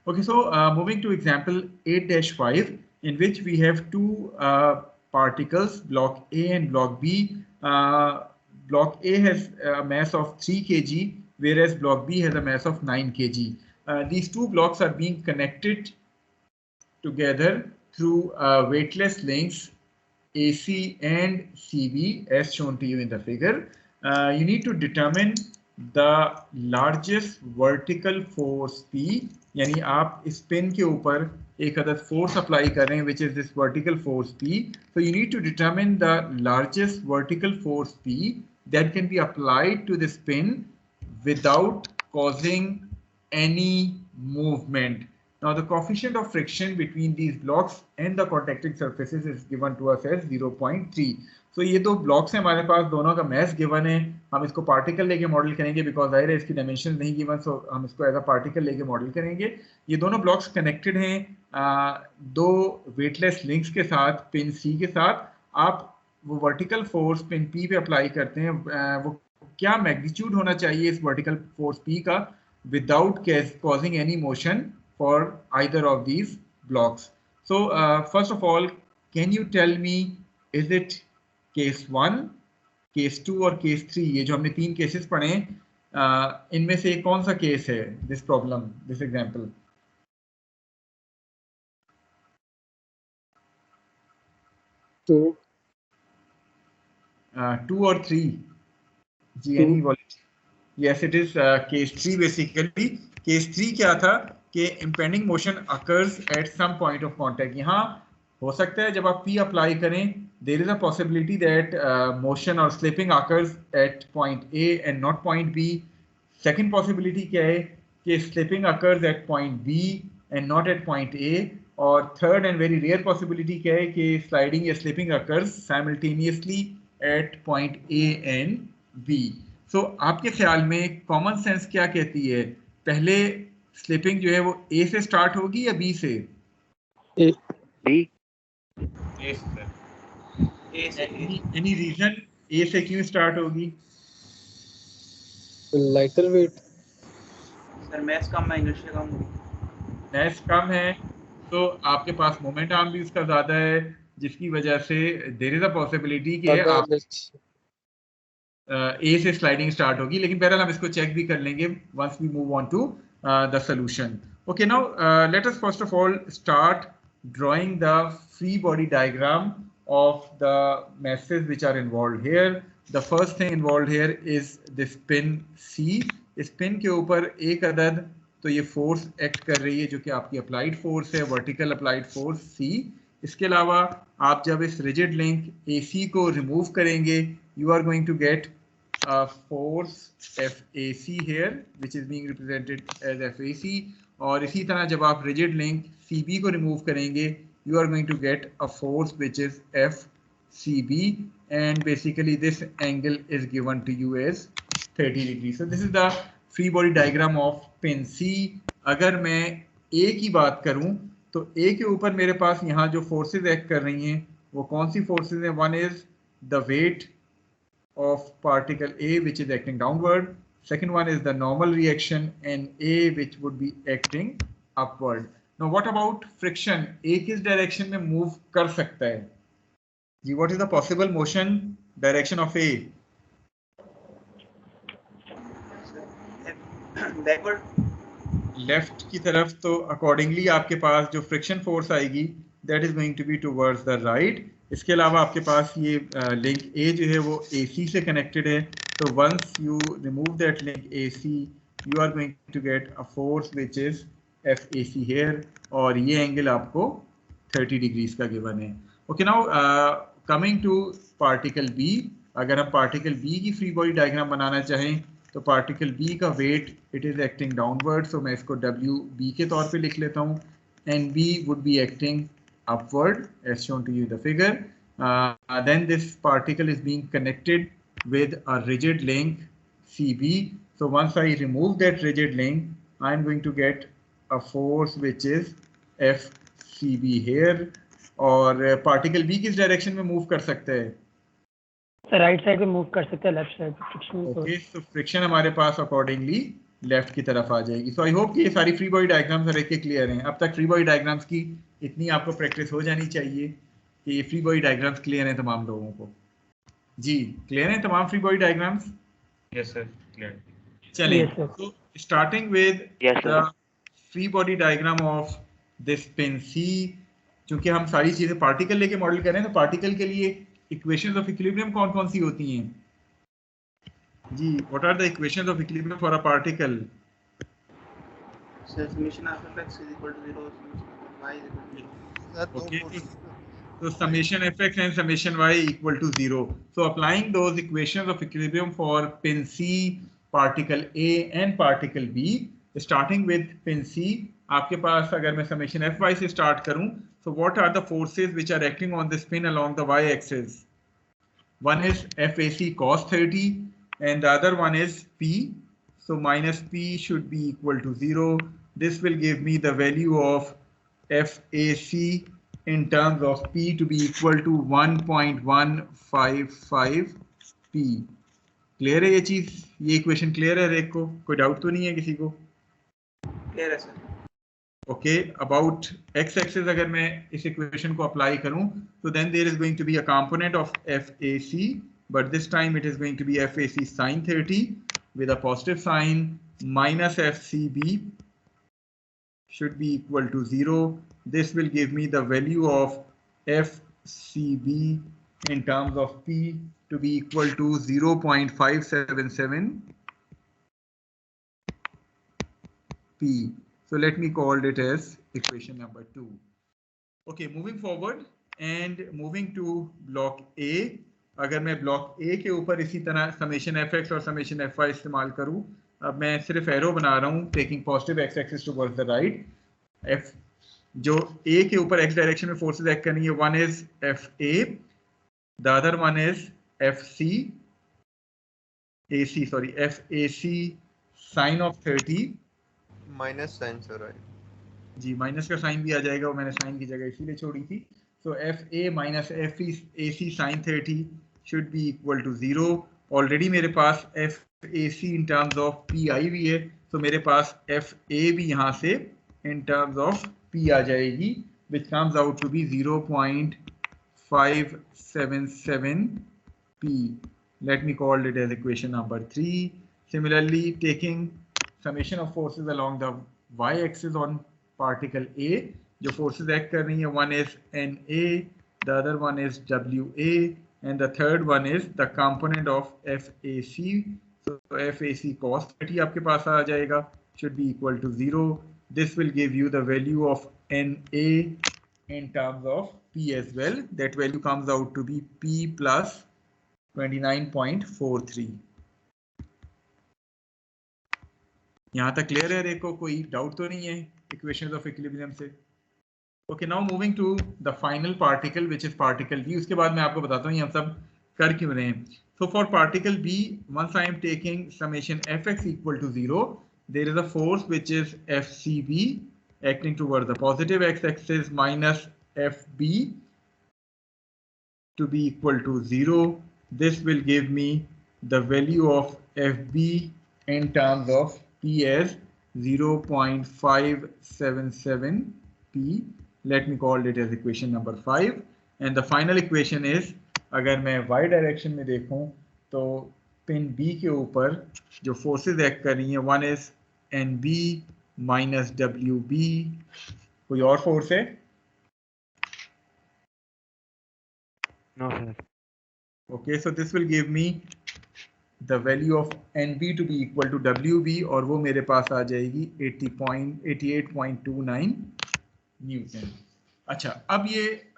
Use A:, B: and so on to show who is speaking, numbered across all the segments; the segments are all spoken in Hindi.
A: Okay, so moving to example 8-5, in which we have two particles, block A and block B. Block A has a mass of 3 kg, whereas block B has a mass of 9 kg. These two blocks are being connected together through weightless links AC and CB as shown to you in the figure. You need to determine the largest vertical force P, यानी आप इस पिन के ऊपर एक अदद फोर्स अप्लाई कर रहे हैं, which is this vertical force P. So you need to determine the largest vertical force P that can be applied to this pin without causing any movement. Now the coefficient of friction between these blocks and the contacting surfaces is given to us as 0.3. So ये दो blocks हैं हमारे पास, दोनों का mass given है, हम इसको particle लेके model करेंगे because जाहिर है इसकी dimension नहीं given, so हम इसको as a particle लेके model करेंगे. ये दोनों blocks connected हैं दो weightless links के साथ, pin C के साथ. आप वो vertical force pin P पे apply करते हैं, वो क्या magnitude होना चाहिए इस vertical force P का without causing any motion for either of these blocks. So first of all, can you tell me, is it case 1, case 2 और case 3? ये जो हमने तीन cases पढ़े हैं, इनमें से कौन सा case है this problem, this example?
B: Two.
A: 2 or 3? Ji, any volunteer? Yes, it is case 3 basically. Case 3 क्या था कि impending motion occurs at some point of contact. यहाँ हो सकता है जब आप P apply करें, there is a possibility that motion or slipping occurs at point A and not point B. Second possibility क्या है कि slipping occurs at point B and not at point A. और third and very rare possibility क्या है कि sliding या slipping occurs simultaneously at point A and B. So आपके ख्याल में कॉमन सेंस क्या कहती है, पहले स्लिपिंग जो है वो A से स्टार्ट होगी या B से?
B: A.
C: B.
A: A से. Any reason A से क्यों स्टार्ट होगी?
B: Lighter weight.
C: सर मैस कम है, इनर्शिया कम है.
A: मैस कम है तो आपके पास मोमेंट आर्म भी उसका ज्यादा है, जिसकी वजह से देयर इज अ पॉसिबिलिटी कि आप A से स्लाइडिंग स्टार्ट होगी. लेकिन बहरहाल हम इसको चेक भी कर लेंगे once we move on to the solution. Okay, now let us first of all start drawing the free body diagram of the masses which are involved here. The first thing involved here is this pin C. इस पिन के ऊपर एक अदद तो ये फोर्स एक्ट कर रही है जो कि आपकी अप्लाइड फोर्स है, वर्टिकल अप्लाइड फोर्स C. इसके अलावा आप जब इस रिजिड लिंक AC को रिमूव करेंगे, you are going to get a force FAC here, which is being represented as FAC. और इसी तरह जब आप rigid link CB को remove करेंगे, you are going to get a force which is FCB, and basically this angle is given to you as 30 degrees. So this is the free body diagram of pin C. अगर मैं A की बात करूं तो A के ऊपर मेरे पास यहाँ जो forces act कर रही हैं वो कौन सी forces हैं? One is the weight of particle A which is acting downward. Second one is the normal reaction and A which would be acting upward. Now what about friction? A किस direction में move कर सकता है? जी, what is the possible motion direction of A?
C: Backward.
A: Left की तरफ. तो अकॉर्डिंगली आपके पास जो फ्रिक्शन फोर्स आएगी that is going to be towards the right. इसके अलावा आपके पास ये लिंक ए जो है वो AC से कनेक्टेड है, तो once you remove that link AC you are going to get a force which is FAC here, और ये एंगल आपको 30 डिग्रीज का गिवन है. Okay, now coming to particle B. अगर हम पार्टिकल B की फ्री बॉडी डायग्राम बनाना चाहें तो पार्टिकल B का weight it is acting downward, so मैं इसको WB के तौर पे लिख लेता हूँ, and B would be acting upward as shown to you in the figure. Then this particle is being connected with a rigid link CB. So once I remove that rigid link, I am going to get a force which is FCB here. और particle B किस direction में move कर सकता है?
B: राइट साइड पे मूव कर सकते हैं, लेफ्ट साइड पे फ्रिक्शन को।
A: ओके, तो फ्रिक्शन हमारे पास अकॉर्डिंगली लेफ्ट की तरफ आ जाएगी। सो आई होप कि ये सारी फ्री बॉडी डायग्राम्स हर एक के क्लियर हैं। अब तक फ्री बॉडी डायग्राम्स की इतनी आपको प्रैक्टिस हो जानी चाहिए कि ये फ्री बॉडी डायग्राम्स क्लियर हैं तमाम लोगों को। जी क्लियर हैं तमाम free body diagrams?
C: Yes sir, clear.
A: चलें,
B: Yes, sir.
A: तो starting with
C: Yes, sir.
A: The free body diagram of this pin C. चूंकि हम सारी चीजें पार्टिकल लेके मॉडल कर रहे हैं, तो पार्टिकल के लिए इक्वेशंस ऑफ इक्विलिब्रियम कौन कौन सी होती हैं जी? What are the equations of equilibrium for a particle?
C: Sir, summation of fx is equal to 0, summation of y is equal to 0.
A: Okay, so summation fx and summation y equal to 0. So applying those equations of equilibrium for pin C, particle A and particle B, starting with pin C, आपके पास अगर मैं summation fy से start करूं, so what are the forces which are acting on this pin along the y-axis? One is FAC cos 30 and the other one is P. So minus P should be equal to 0. This will give me the value of FAC in terms of P to be equal to 1.155 P. Clear है ये चीज? ये इक्वेशन क्लियर है? एक को कोई डाउट तो नहीं है किसी को?
C: Clear है sir.
A: Okay, about x axis अगर मैं इस इक्वेशन को अप्लाई करूं, तो then there is going to be a component of FAC, but this time it is going to be FAC sin 30 with a positive sign minus FCB should be equal to 0. This will give me the value of FCB in terms of P to be equal to 0.577 P. So let me call it as equation number 2. Okay, moving forward and moving to block A. अगर मैं ब्लॉक A के ऊपर इसी तरह समेशन fx और समेशन fy इस्तेमाल करूं, अब मैं सिर्फ एरो बना रहा हूं taking positive x axis towards the right. f जो A के ऊपर x डायरेक्शन में फोर्सेस एक्ट करनी है, one is FA, the other one is FAC sine of 30
D: minus sine sir है
A: जी, माइनस का साइन भी आ जाएगा, वो मैंने साइन की जगह इसीलिए छोड़ी थी। So FA minus FAC sine 30 should be equal to 0। Already मेरे पास FAC in terms of P आई हुई है, तो मेरे पास FA भी यहाँ से इन टर्म्स ऑफ P आ जाएगी, which comes out to be 0.577 P. Let me call it as equation number 3. Similarly, taking summation of forces along the y-axis on particle A, जो forces act कर रही हैं, one is NA, the other one is WA, and the third one is the component of FAC. So FAC cos 30 आपके पास आ जाएगा, should be equal to 0. This will give you the value of NA in terms of P as well. That value comes out to be P plus 29.43. यहाँ तक क्लियर है? देखो कोई डाउट तो नहीं है इक्वेशंस ऑफ इक्विलिब्रियम से? Okay, now moving to the final particle which is particle B. उसके बाद मैं आपको बताता हूँ ये हम सब कर क्यों रहे हैं। So for particle B, once I am taking summation fx equal to 0, there is a force which is FCB acting towards the positive x-axis minus FB to be equal to 0. This will give me the value of FB in terms of P as 0.577 P. Let me call it as equation number 5. And the final equation is, अगर मैं y direction में देखूं, तो पिन B के ऊपर जो forces act कर रही हैं, one is NB minus WB. कोई और force है?
C: No sir.
A: Okay, so this will give me the value of NB to be equal to WB, और वो मेरे पास आ जाएगी 88.29 न्यूटन। अच्छा, अब ये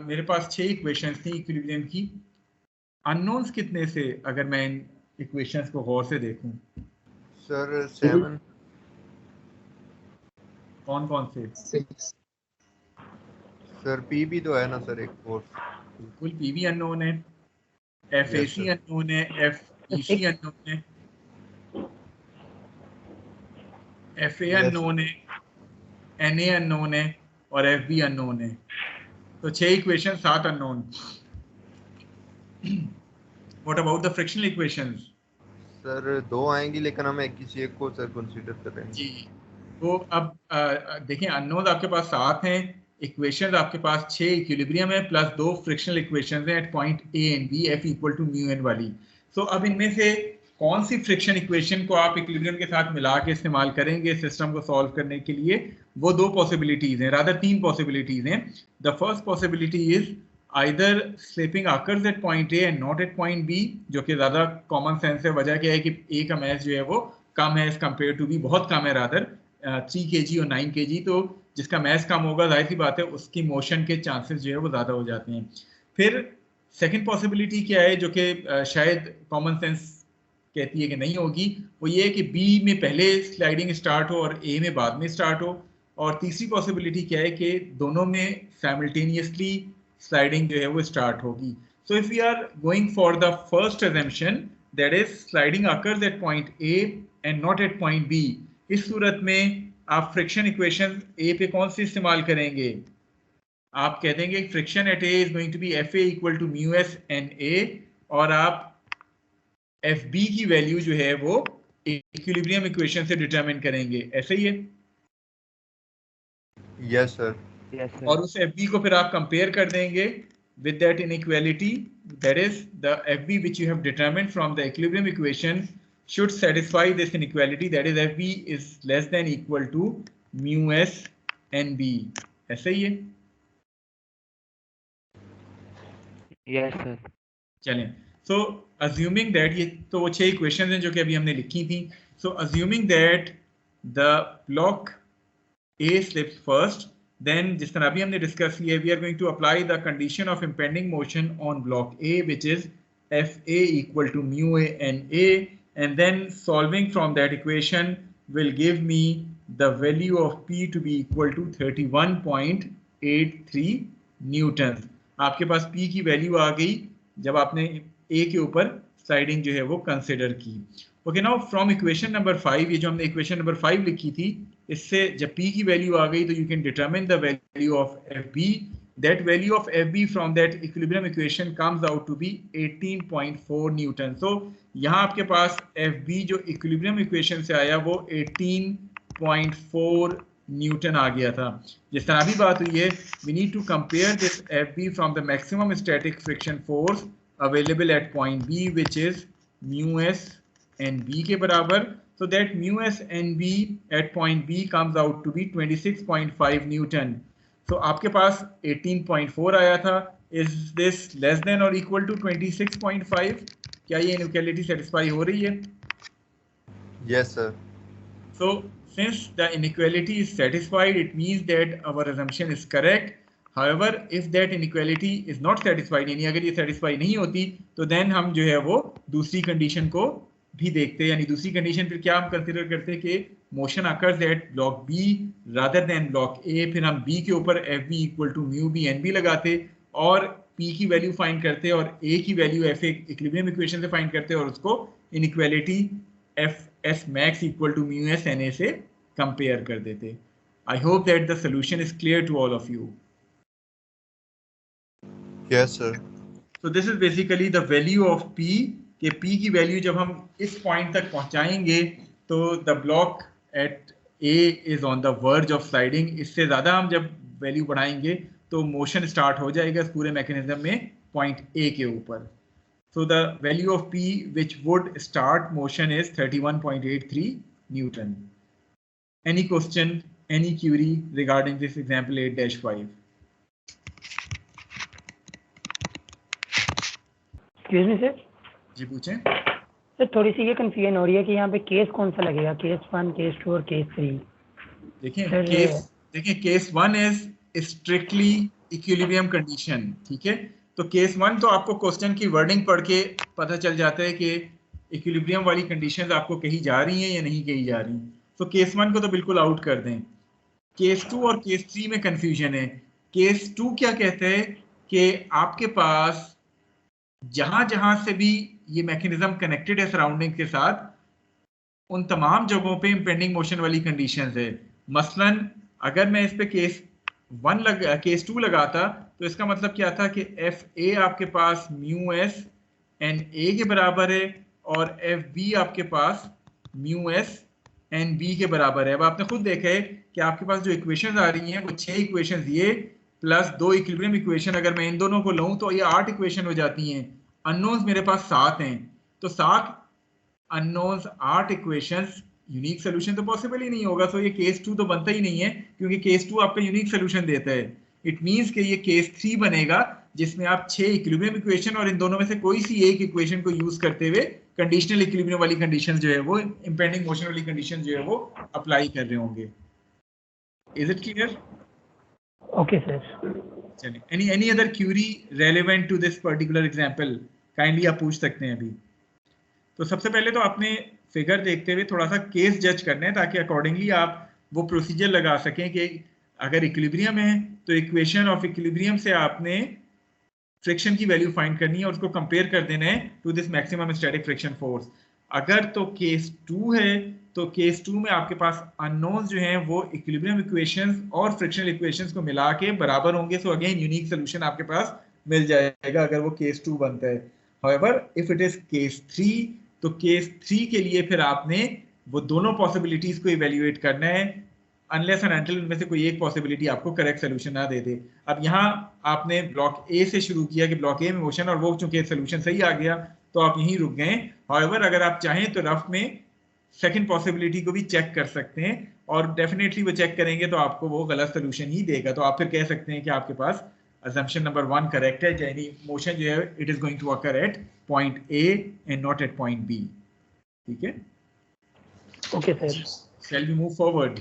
A: मेरे पास 6 इक्वेशंस थी इक्विलिब्रियम की। अननोन्स कितने से अगर मैं इन इक्वेशंस को गौर से देखूं?
D: सर 7
A: कौन कौन से?
B: 6.
D: सर पी भी तो है ना सर एक फोर्स।
A: बिल्कुल, पी भी अननोन है, FAC
D: sir.
A: अननोन है, FEC अननोन है, FA अननोन है, NA अननोन है और FB अननोन है। तो 6 equation 7 unknown. What about the frictional equations?
D: Sir दो आएंगी लेकिन हम एक किसी एक को सर कंसीडर कर रहे हैं।
A: जी, तो अब देखिए अननोन आपके पास 7 हैं, इक्वेशंस आपके पास 6 इक्विलिब्रियम है प्लस 2 फ्रिक्शनल इक्वेशंस हैं at point A and B, F equal to mu N वाली। सो अब इनमें से कौन सी फ्रिक्शन इक्वेशन को आप इक्विलिब्रियम के साथ मिला के इस्तेमाल करेंगे सिस्टम को सॉल्व करने के लिए? वो दो पॉसिबिलिटीज हैं, रादर 3 पॉसिबिलिटीज हैं। The first possibility is either slipping occurs at point A and not at point B, जो कि ज्यादा कॉमन सेंस है। वजह क्या है कि ए का मैथ जो है वो कम है एज कम्पेयर टू बी, बहुत कम है रादर 3 kg और 9 kg। तो जिसका मैथ कम होगा जाहिर सी बात है उसकी मोशन के चांसेस जो है वो ज़्यादा हो जाते हैं। फिर सेकंड पॉसिबिलिटी क्या है जो कि शायद कॉमन सेंस कहती है कि नहीं होगी, वो ये है कि बी में पहले स्लाइडिंग स्टार्ट हो और ए में बाद में स्टार्ट हो। और तीसरी पॉसिबिलिटी क्या है कि दोनों में साइमल्टेनियसली स्लाइडिंग जो है वो स्टार्ट होगी। So if we are going for the first assumption, that is sliding occurs at point A and not at point B, इस सूरत में आप फ्रिक्शन इक्वेशन ए पे कौन सी इस्तेमाल करेंगे? आप कह देंगे friction at A is going to be F A equal to mu S N A, और आप एफ बी की वैल्यू जो है वो इक्विलिब्रियम इक्वेशन से डिटरमिन करेंगे, ऐसे ही है?
D: Yes sir.
A: और उस एफ बी को फिर आप कंपेयर कर देंगे with that inequality, that is the F B which you have determined from the equilibrium equation should satisfy this inequality, that is fb is less than equal to mu s nb, ऐसे ही है?
E: Yes sir.
A: चलें, so assuming that, ये तो वो 6 इक्वेशंस हैं जो कि अभी हमने लिखी थी। so assuming that the block A slips first, then जिस तरह अभी हमने डिस्कस किया, we are going to apply the condition of impending motion on block A, which is fa equal to mu a and a, and then solving from that equation will give me the value of P to be equal to 31.83 Newton. आपके पास P की वैल्यू आ गई जब आपने A के ऊपर स्लाइडिंग जो है वो कंसिडर की। Okay, now from equation number 5, ये जो हमने इक्वेशन नंबर 5 लिखी थी, इससे जब P की वैल्यू आ गई तो you can determine the value of FB। That value of FB from that equilibrium equation comes out to be 18.4 Newton. So यहाँ आपके पास FB जो equilibrium equation से आया वो 18.4 न्यूटन आ गया था। जिस तरह अभी बात हुई है, we need to compare this FB from the maximum static friction force available at point B, which is mu s and b के बराबर। So that mu s and b at point B comes out to be 26.5 newton. तो आपके पास 18.4 आया था। इज दिस लेस देन और इक्वल टू 26.5? क्या ये इनइक्वालिटी सेटिस्फाई हो रही है?
D: Yes sir.
A: So since the inequality is satisfied, it means that our assumption is correct. However if that inequality is not satisfied, यानी अगर ये सेटिस्फाई नहीं होती, तो देन हम जो है वो दूसरी कंडीशन को भी देखते हैं। यानी दूसरी कंडीशन फिर क्या हम कंसीडर करते हैं कि motion occurs at block B rather than block A. फिर हम बी के ऊपर F B equal to mu B N B लगाते और पी की वैल्यू फाइंड करते और ए की value F A equilibrium equation से फाइंड करते और उसको inequality F S max equal to mu S N A से कंपेयर कर देते। I hope that the solution is clear to all of you.
D: Yes sir.
A: So this is basically the value of P, कि P की वैल्यू जब हम इस पॉइंट तक पहुंचाएंगे तो the block at A is on the verge of sliding. इससे ज़्यादा हम जब वैल्यू बढ़ाएंगे तो मोशन स्टार्ट हो जाएगा इस पूरे मैकेनिज्म में पॉइंट A के ऊपर। So the value of P which would start motion is 31.83 newton. Any question, any query regarding this example 8-5?
B: Excuse me sir.
A: जी पूछें।
B: सर थोड़ी सी ये कंफ्यूजन हो रही है कि यहाँ पे केस कौन सा लगेगा, केस 1, केस 2 और केस 3?
A: देखिए case 1 is strictly equilibrium condition, ठीक है। तो केस 1 तो आपको क्वेश्चन की वर्डिंग पढ़ के पता चल जाता है कि इक्विलिब्रियम वाली कंडीशंस आपको कही जा रही हैं या नहीं कही जा रही। तो केस 1 को तो बिल्कुल आउट कर दें। केस 2 और केस 3 में कंफ्यूजन है। केस 2 क्या कहते हैं कि आपके पास जहां जहां से भी ये मैकेनिज्म कनेक्टेड है सराउंडिंग के साथ, उन तमाम जगहों पे इंपेंडिंग मोशन वाली कंडीशंस है। मसलन अगर मैं इस पे केस 2 लगाता तो इसका मतलब क्या था कि एफ ए आपके पास म्यू एस एन ए के बराबर है और एफ बी आपके पास म्यू एस एन बी के बराबर है। अब आपने खुद देखा है कि आपके पास जो इक्वेशंस आ रही हैं वो 6 इक्वेशंस ये प्लस 2 इक्विलिब्रियम इक्वेशन, अगर मैं इन दोनों को लूं तो ये 8 इक्वेशन हो जाती हैं। अननोन्स मेरे पास 7 हैं, तो 7 अननोन्स 8 इक्वेशंस, यूनिक सोल्यूशन तो पॉसिबल ही नहीं होगा। सो ये केस 2 तो बनता ही नहीं है, क्योंकि केस 2 आपका यूनिक सोल्यूशन देता है। इट मींस कि ये केस 3 बनेगा जिसमें आप 6 इक्विलिब्रियम इक्वेशन और इन दोनों में से कोई सी एक इक्वेशन को यूज करते हुए कंडीशनल इक्विलिब्रियम वाली कंडीशन जो है वो, इंपेंडिंग मोशन वाली कंडीशन जो है वो अप्लाई कर रहे होंगे। Is it clear?
B: Okay sir.
A: चलिए, any other query relevant to this particular example, kindly आप पूछ सकते हैं अभी। तो सबसे पहले तो आपने फिगर देखते हुए थोड़ा सा केस जज करना है, ताकि अकॉर्डिंगली आप वो प्रोसीजर लगा सकें कि अगर इक्विलिब्रियम है तो इक्वेशन ऑफ इक्विलिब्रियम से आपने फ्रिक्शन की वैल्यू फाइंड करनी है और उसको कंपेयर कर देना है to this maximum static friction force. अगर तो केस 2 है तो केस 2 में आपके पास अननोन्स जो हैं वो इक्विलिब्रियम इक्वेशंस और फ्रिक्शनल इक्वेशंस को मिला के बराबर होंगे। सो अगेन यूनिक सोल्यूशन आपके पास मिल जाएगा अगर वो केस 2 बनता है। However if it is case 3, तो केस 3 के लिए फिर आपने वो दोनों पॉसिबिलिटीज को इवेल्युएट करना है, अनलेस एंड अनटिल उनमें से कोई एक पॉसिबिलिटी आपको करेक्ट सोल्यूशन ना दे दे। अब यहाँ आपने ब्लॉक ए से शुरू किया कि ब्लॉक ए में मोशन, और वो चूंकि सोल्यूशन सही आ गया तो आप यहीं रुक गए। हाउएवर अगर आप चाहें तो रफ में सेकंड पॉसिबिलिटी को भी चेक कर सकते हैं, और डेफिनेटली वो चेक करेंगे तो आपको वो गलत सोल्यूशन ही देगा। तो आप फिर कह सकते हैं कि आपके पास assumption number 1 करेक्ट है, यानी मोशन जो है it is going to occur at point A and not at point B. ठीक है,
B: okay sir.
A: shall we move forward?